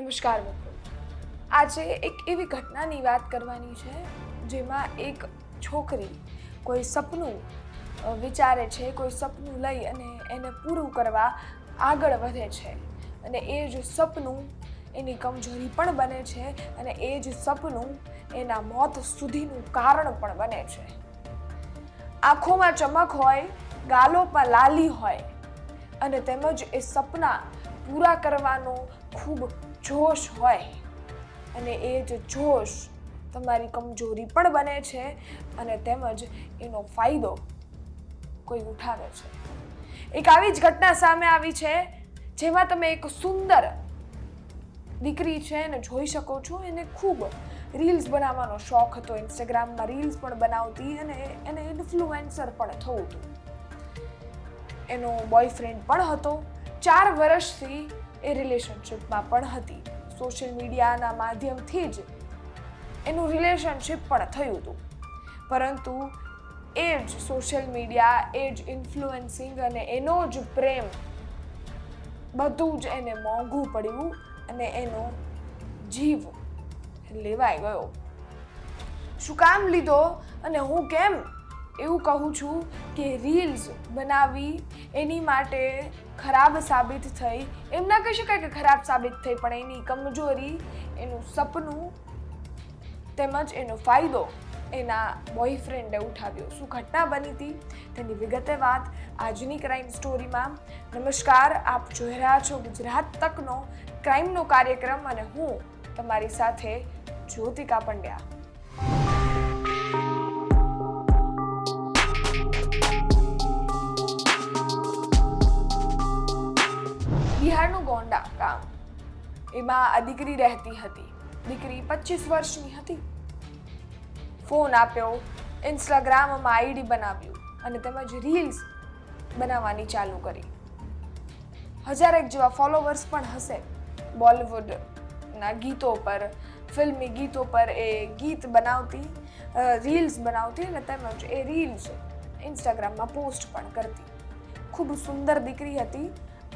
નમસ્કાર મિત્રો. આજે એક એવી ઘટનાની વાત કરવાની છે જેમાં એક છોકરી કોઈ સપનું વિચારે છે, કોઈ સપનું લઈ અને એને પૂરું કરવા આગળ વધે છે અને એ જ સપનું એની કમજોરી પણ બને છે અને એ જ સપનું એના મોત સુધીનું કારણ પણ બને છે. આંખોમાં ચમક હોય, ગાલો પર લાલી હોય અને તેમજ એ સપના પૂરા કરવાનો ખૂબ જોશ હોય અને એ જ જોશ તમારી કમજોરી પણ બને છે અને તેમજ એનો ફાયદો કોઈ ઉઠાવે છે. એક આવી જ ઘટના સામે આવી છે જેમાં તમે એક સુંદર દીકરી છે ને જોઈ શકો છો. એને ખૂબ રીલ્સ બનાવવાનો શોખ હતો, ઇન્સ્ટાગ્રામમાં રીલ્સ પણ બનાવતી અને એને ઇન્ફ્લુએન્સર પણ થવું હતું. એનો બોયફ્રેન્ડ પણ હતો. 4 વર્ષથી એ રિલેશનશિપમાં પણ હતી. સોશિયલ મીડિયાના માધ્યમથી જ એનું રિલેશનશિપ પણ થયું હતું. પરંતુ એ જ સોશિયલ મીડિયા, એ જ ઇન્ફ્લુએન્સિંગ અને એનો જ પ્રેમ બધું જ એને મોંઘું પડ્યું અને એનો જીવ લેવાઈ ગયો. શું કામ લીધો અને હું કેમ એવું કહું છું કે રીલ્સ બનાવી એની માટે ખરાબ સાબિત થઈ, એમ ના કહી શકાય કે ખરાબ સાબિત થઈ, પણ એની કમજોરી, એનું સપનું તેમજ એનો ફાયદો એના બોયફ્રેન્ડે ઉઠાવ્યો. શું ઘટના બની હતી તેની વિગતે વાત આજની ક્રાઇમ સ્ટોરીમાં. નમસ્કાર, આપ જોઈ રહ્યા છો ગુજરાત તકનો ક્રાઇમનો કાર્યક્રમ અને હું તમારી સાથે જ્યોતિકા પંડ્યા. બિહારનું ગોંડા ગામ, એમાં આ દીકરી રહેતી હતી. દીકરી 25 વર્ષની હતી. ફોન આપ્યો, ઇન્સ્ટાગ્રામમાં આઈડી બનાવ્યું અને તેમજ રીલ્સ બનાવવાની ચાલુ કરી. 1000 જેવા ફોલોવર્સ પણ હશે. બોલિવૂડના ગીતો પર, ફિલ્મી ગીતો પર એ ગીત બનાવતી, રીલ્સ બનાવતી અને તેમજ એ રીલ્સ ઇન્સ્ટાગ્રામમાં પોસ્ટ પણ કરતી. ખૂબ સુંદર દીકરી હતી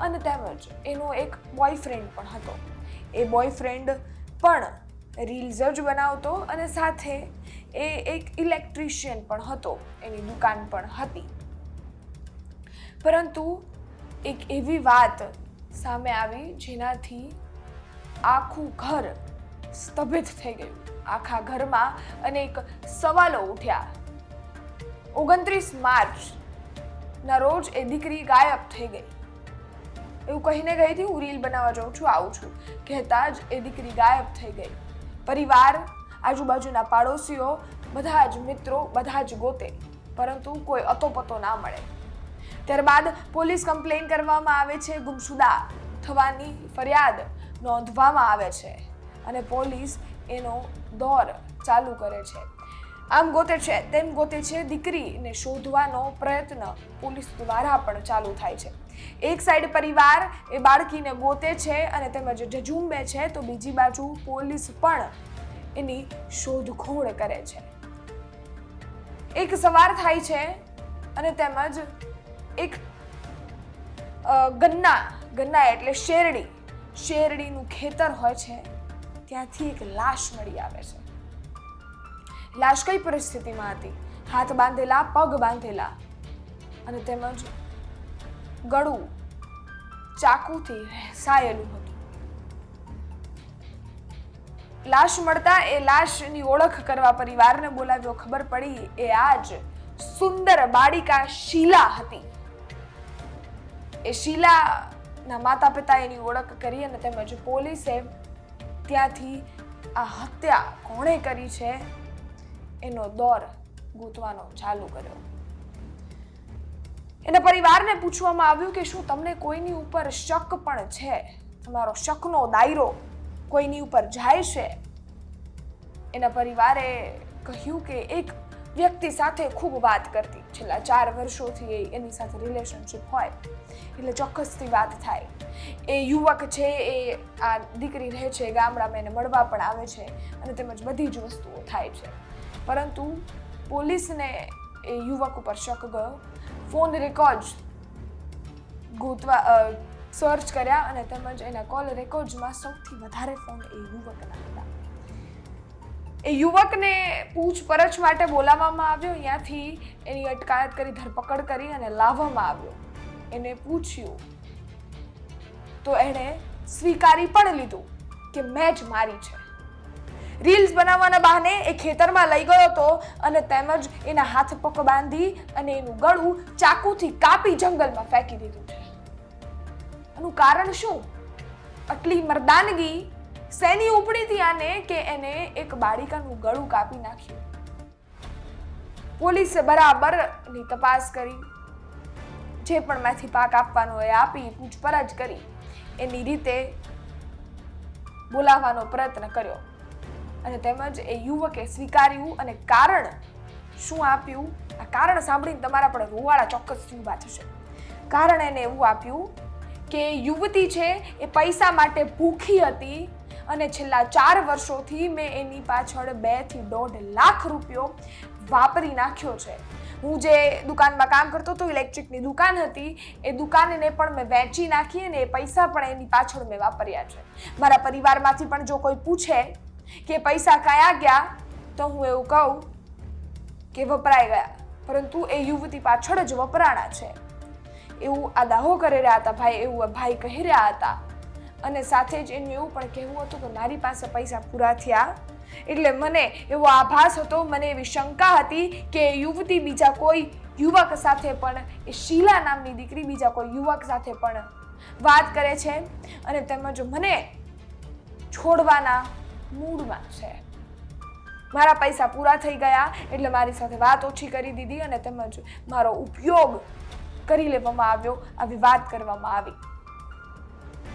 અને તેમજ એનો એક બોયફ્રેન્ડ પણ હતો. એ બોયફ્રેન્ડ પણ રીલ્સ જ બનાવતો અને સાથે એ એક ઇલેક્ટ્રિશિયન પણ હતો, એની દુકાન પણ હતી. પરંતુ એક એવી વાત સામે આવી જેનાથી આખું ઘર સ્તબ્ધ થઈ ગયું. આખા ઘરમાં અનેક સવાલો ઉઠ્યા. 29 માર્ચના રોજ એ દીકરી ગાયબ થઈ ગઈ. એવું કહીને ગઈ હતી, હું રીલ બનાવવા જાઉં છું, આવું છું, કહેતા જ એ દીકરી ગાયબ થઈ ગઈ. પરિવાર, આજુબાજુના પાડોશીઓ, બધા જ મિત્રો, બધા જ ગોતે, પરંતુ કોઈ અતોપતો ના મળે. ત્યારબાદ પોલીસ કમ્પ્લેન કરવામાં આવે છે. ગુમશુદા થવાની ફરિયાદ નોંધવામાં આવે છે અને પોલીસ એનો દોર ચાલુ કરે છે. આમ ગોતે છે, તેમ ગોતે છે. દીકરીને શોધવાનો પ્રયત્ન પોલીસ દ્વારા પણ ચાલુ થાય છે. એક સાઈડ પરિવાર એ બાળકીને ગોતે છે અને તેમજ ઝઝૂમે છે, તો બીજી બાજુ પોલીસ પણ એની શોધખોળ કરે છે. એક સવાર થાય છે અને તેમજ એક ગન્ના એટલે શેરડીનું ખેતર હોય છે, ત્યાંથી એક લાશ મળી આવે છે. લાશ કઈ પરિસ્થિતિમાં હતી? હાથ બાંધેલા, પગ બાંધેલા અને તેમજ ગળું ચાકુથી સાયેલું હતું. લાશ મળતા એ લાશની ઓળખ કરવા પરિવારને બોલાવ્યો. ખબર પડી એ આ જ સુંદર બાળિકા શીલા હતી. એ શીલાના માતા પિતા એની ઓળખ કરી અને તેમજ પોલીસે ત્યાંથી આ હત્યા કોણે કરી છે એનો દોર ગોતવાનો ચાલુ કર્યો. એના પરિવારને પૂછવામાં આવ્યું કે શું તમને કોઈની ઉપર શક પણ છે? તમારો શકનો દાયરો કોઈની ઉપર જાય છે? એના પરિવારે કહ્યું કે એક વ્યક્તિ સાથે ખૂબ વાત કરતી, છેલ્લા 4 વર્ષોથી એની સાથે રિલેશનશિપ હોય એટલે ચોક્કસથી વાત થાય. એ યુવક છે, એ આ દીકરી રહે છે ગામડામાં, એને મળવા પણ આવે છે અને તેમજ બધી જ વસ્તુઓ થાય છે. પરંતુ પોલીસને એ યુવક ઉપર શક ગયો. ફોન રેકોર્ડ સર્ચ કર્યા અને તેમજ એના કોલ રેકોર્ડ્સમાં સૌથી વધારે ફોન એ યુવકના હતા. એ યુવકને પૂછપરછ માટે બોલાવવામાં આવ્યો, ત્યાંથી એની અટકાયત કરી, ધરપકડ કરી અને લાવવામાં આવ્યો. એને પૂછ્યું તો એણે સ્વીકારી પણ લીધું કે મેં જ મારી છે. રીલ્સ બનાવવાના બહાને એ ખેતરમાં લઈ ગયો હતો અને તેમજ એના હાથ પગ બાંધી અને એનું ગળું ચાકુથી કાપી જંગલમાં ફેંકી દીધું છે. આનું કારણ શું? આટલી મર્દાનગી શેની ઉપડી હતી આને કે એને એક બાળિકાનું ગળું કાપી નાખ્યું. પોલીસે બરાબરની તપાસ કરી, જે પણ માંથી પાક આપવાનો એ આપી, પૂછપરછ કરી, એની રીતે બોલાવવાનો પ્રયત્ન કર્યો અને તેમજ એ યુવકે સ્વીકાર્યું અને કારણ શું આપ્યું, આ કારણ સાંભળીને તમારા પણ રૂવાડા ચોક્કસથી ઊભા થશે. કારણ એને એવું આપ્યું કે યુવતી છે એ પૈસા માટે ભૂખી હતી અને છેલ્લા 4 વર્ષોથી મેં એની પાછળ 2 થી 1.5 લાખ રૂપિયો વાપરી નાખ્યો છે. હું જે દુકાનમાં કામ કરતો હતો, ઇલેક્ટ્રિકની દુકાન હતી, એ દુકાનને પણ મેં વેચી નાખી અને એ પૈસા પણ એની પાછળ મેં વાપર્યા છે. મારા પરિવારમાંથી પણ જો કોઈ પૂછે કે પૈસા ક્યાં ગયા તો હું એવું કહું કે વપરાઈ ગયા, પરંતુ એ યુવતી પાછળ જ વપરાણા છે એવું આ દાવો કરી રહ્યા હતા ભાઈ, એવું ભાઈ કહી રહ્યા હતા. અને સાથે જ એનું એવું પણ કહેવું હતું કે મારી પાસે પૈસા પૂરા થયા એટલે મને એવો આભાસ હતો, મને એવી શંકા હતી કે યુવતી બીજા કોઈ યુવક સાથે પણ, એ શીલા નામની દીકરી બીજા કોઈ યુવક સાથે પણ વાત કરે છે અને તેમજ મને છોડવાના મૂડમાં છે. મારા પૈસા પૂરા થઈ ગયા એટલે મારી સાથે વાત ઓછી કરી દીધી અને તેમજ મારો ઉપયોગ કરી લેવામાં આવ્યો, આવી વાત કરવામાં આવી.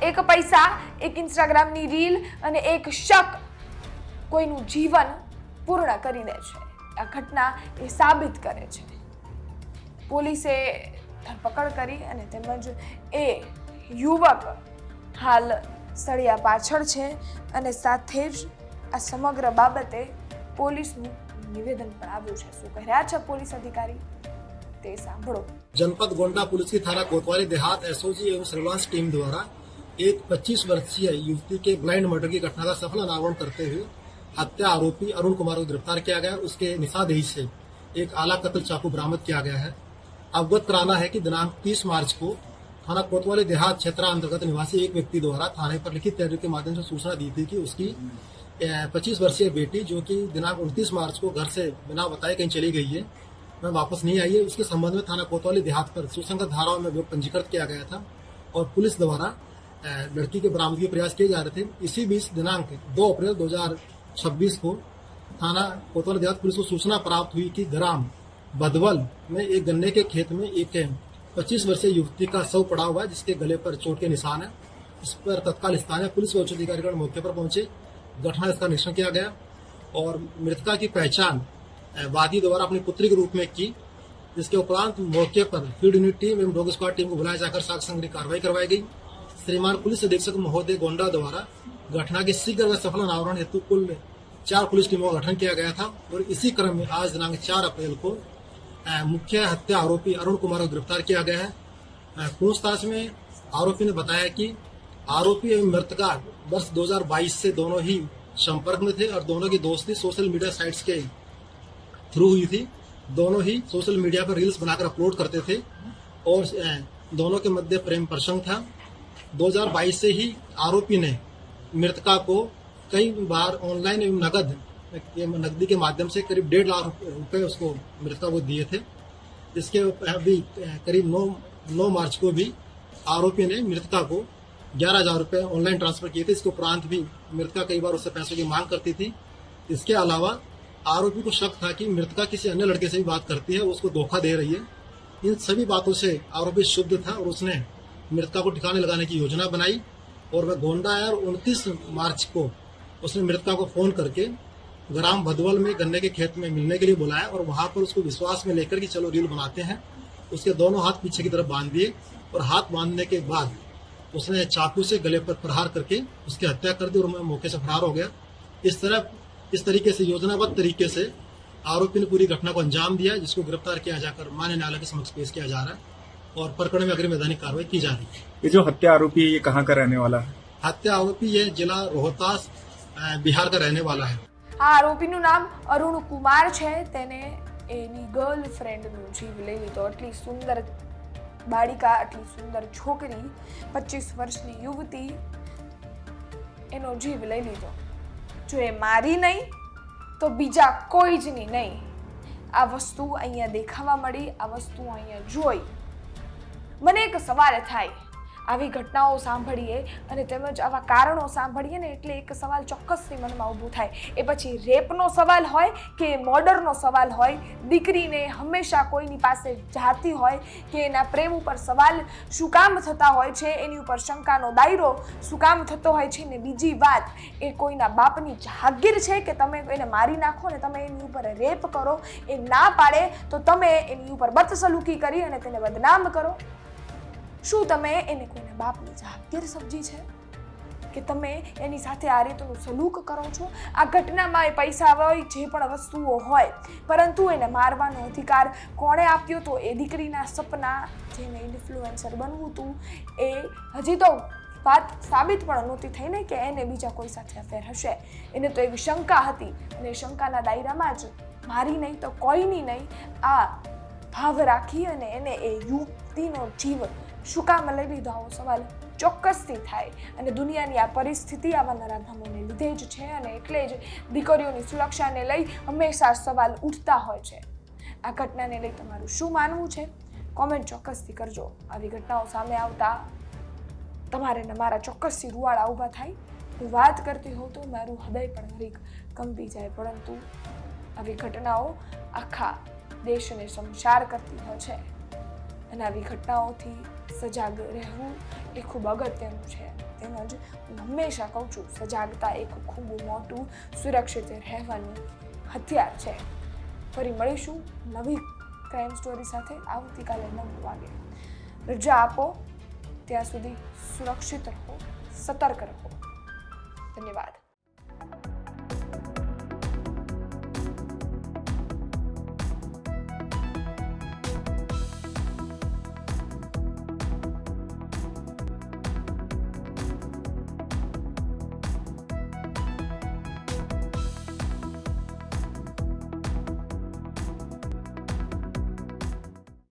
એક પૈસા, એક ઇન્સ્ટાગ્રામની રીલ અને એક શક કોઈનું જીવન પૂર્ણ કરી દે છે. આ ઘટના એ સાબિત કરે છે. પોલીસે ધરપકડ કરી અને તેમજ એ યુવક હાલ સળિયા પાછળ છે અને સાથે જ આ સમગ્ર બાબતે પોલીસનું નિવેદન પણ આવ્યું છે. શું કહે રહ્યા છે પોલીસ અધિકારી તે સાંભળો. जनपद गोंडा पुलिस की थाना कोतवाली देहात एसओजी एवं सर्विलांस टीम द्वारा एक 25 वर्षीय युवती के ब्लाइंड मर्डर की घटना का सफल अनावरण करते हुए हत्या आरोपी अरुण कुमार को गिरफ्तार किया गया. उसके निशानदेही से एक आला कत्ल चाकू बरामद किया गया है. अवगत कराना है कि दिनांक 30 मार्च को थाना कोतवाली देहात क्षेत्र अंतर्गत निवासी एक व्यक्ति द्वारा थाने पर लिखित तहरीर के माध्यम से सूचना दी थी कि उसकी 25 वर्षीय बेटी जो कि दिनांक 29 मार्च को घर से बिना बताए कहीं चली गई है, वह वापस नहीं आई है. उसके संबंध में थाना कोतवाली देहात पर सुसंगत धाराओं में पंजीकृत किया गया था और पुलिस द्वारा लड़की के बरामदगी के प्रयास किए जा रहे थे. इसी बीच दिनांक 2 अप्रैल 2026 को थाना कोतवाली देहात पुलिस को सूचना प्राप्त हुई कि ग्राम बदवल में एक गन्ने के खेत में एक 25 वर्षीय युवती का शव पड़ा हुआ है जिसके गले पर चोट के निशान है. इस पर तत्काल स्थानीय पुलिस व उच्च अधिकारीगण मौके पर पहुंचे. घटनास्थल का निरीक्षण किया गया और मृतका की पहचान वादी द्वारा अपनी पुत्री के रूप में की. इसके उपरांत मौके पर फील्ड यूनिट टीम एवं डॉग स्क्वाड टीम को बुलाया जाकर साक्ष्य संग्रह कार्रवाई करवाई गई. श्रीमान पुलिस अधीक्षक महोदय गोंडा द्वारा घटना के शीघ्र व सफल अनावरण हेतु कुल 4 पुलिस टीमों का गठन किया गया था और इसी क्रम में आज दिनांक 4 अप्रैल को मुख्य हत्या आरोपी अरुण कुमार को गिरफ्तार किया गया है. पूछताछ में आरोपी ने बताया कि आरोपी एवं मृतका वर्ष 2022 से दोनों ही संपर्क में थे और दोनों की दोस्ती सोशल मीडिया साइट्स के थ्रू हुई थी. दोनों ही सोशल मीडिया पर रील्स बनाकर अपलोड करते थे और दोनों के मध्य प्रेम प्रसंग था. 2022 से ही आरोपी ने मृतका को कई बार ऑनलाइन एवं नकदी के माध्यम से करीब 1.5 लाख रुपए उसको मृतका को दिए थे. इसके अभी करीब 9 मार्च को भी आरोपी ने मृतका को 11,000 रुपए ऑनलाइन ट्रांसफर किए थे. इसके उपरांत भी मृतका कई बार उससे पैसों की मांग करती थी. इसके अलावा आरोपी को शक था कि मृतका किसी अन्य लड़के से भी बात करती है, उसको धोखा दे रही है. इन सभी बातों से आरोपी शुद्ध था और उसने मृतका को ठिकाने लगाने की योजना बनाई और वह गोंडा आया और 29 मार्च को उसने मृतका को फोन करके ग्राम भदवल में गन्ने के खेत में मिलने के लिए बुलाया और वहां पर उसको विश्वास में लेकर कि चलो रील बनाते हैं. उसके दोनों हाथ पीछे की तरफ बांध दिए और हाथ बांधने के बाद उसने चाकू से गले पर प्रहार करके उसकी हत्या कर दी और मौके से फरार हो गया. इस तरीके से योजनाबद्ध तरीके से आरोपी ने पूरी घटना को अंजाम दिया जिसको गिरफ्तार किया जाकर माननीय न्यायालय के समक्ष पेश किया जा रहा है और प्रकरण में अग्रिम वैधानिक कार्रवाई की जा रही है। ये जो हत्या आरोपी है ये कहाँ का रहने वाला है? हत्या आरोपी ये जिला रोहतास बिहार का रहने वाला है। આ આરોપીનું નામ અરુણ કુમાર છે. તેને એની ગર્લફ્રેન્ડનો જીવ લઈ લીધો. આટલી સુંદર બાળિકા, આટલી સુંદર છોકરી, 25 વર્ષની યુવતી, એનો જીવ લઈ લીધો. જો એ મારી નહીં તો બીજા કોઈ જ નહીં. આ વસ્તુ અહીંયા દેખાવા મળી, આ વસ્તુ અહીંયા જોઈ મને એક સવાલ થાય. આવી ઘટનાઓ સાંભળીએ અને તેમજ આવા કારણો સાંભળીએ ને એટલે એક સવાલ ચોક્કસથી મનમાં ઊભું થાય. એ પછી રેપનો સવાલ હોય કે મર્ડરનો સવાલ હોય, દીકરીને હંમેશા કોઈની પાસે જાતી હોય કે એના પ્રેમ ઉપર સવાલ શું કામ થતા હોય છે, એની ઉપર શંકાનો દાયરો શું કામ થતો હોય છે. ને બીજી વાત, એ કોઈના બાપની જાગીર છે કે તમે એને મારી નાખો ને તમે એની ઉપર રેપ કરો. એ ના પાડે તો તમે એની ઉપર બદસલુકી કરી અને તેને બદનામ કરો. શું તમે એને કોઈના બાપની જાગીર સમજી છે કે તમે એની સાથે આ રીતનું સલુક કરો છો? આ ઘટનામાં એ પૈસા હોય, જે પણ વસ્તુઓ હોય, પરંતુ એને મારવાનો અધિકાર કોણે આપ્યો? તો એ દીકરીના સપના, જેને ઇન્ફ્લુએન્સર બનવું હતું, એ હજી તો વાત સાબિત પણ નહોતી થઈ ને કે એને બીજા કોઈ સાથે અફેર હશે. એને તો એવી શંકા હતી અને શંકાના દાયરામાં જ મારી નહીં તો કોઈની નહીં આ ભાવ રાખી અને એને એ યુવતીનો જીવ શું કામ લઈ લીધો? આવો સવાલ ચોક્કસથી થાય. અને દુનિયાની આ પરિસ્થિતિ આવા નરાધમોને લીધે જ છે અને એટલે જ દીકરીઓની સુરક્ષાને લઈ હંમેશા સવાલ ઉઠતા હોય છે. આ ઘટનાને લઈ તમારું શું માનવું છે? કોમેન્ટ ચોક્કસથી કરજો. આવી ઘટનાઓ સામે આવતા તમારે ને મારા ચોક્કસથી રૂવાડા ઊભા થાય. હું વાત કરતી હોઉં તો મારું હૃદય પણ હરીક કંપી જાય, પરંતુ આવી ઘટનાઓ આખા દેશને શમશાર કરતી હોય છે અને આવી ઘટનાઓથી સજાગ રહેવું એ ખૂબ અગત્યનું છે. તેમજ હું હંમેશા કહું છું, સજાગતા એક ખૂબ મોટું સુરક્ષિત રહેવાનું હથિયાર છે. ફરી મળીશું નવી ક્રાઇમ સ્ટોરી સાથે આવતીકાલે 9 વાગે. રજા આપો ત્યાં સુધી સુરક્ષિત રહો, સતર્ક રહો. ધન્યવાદ.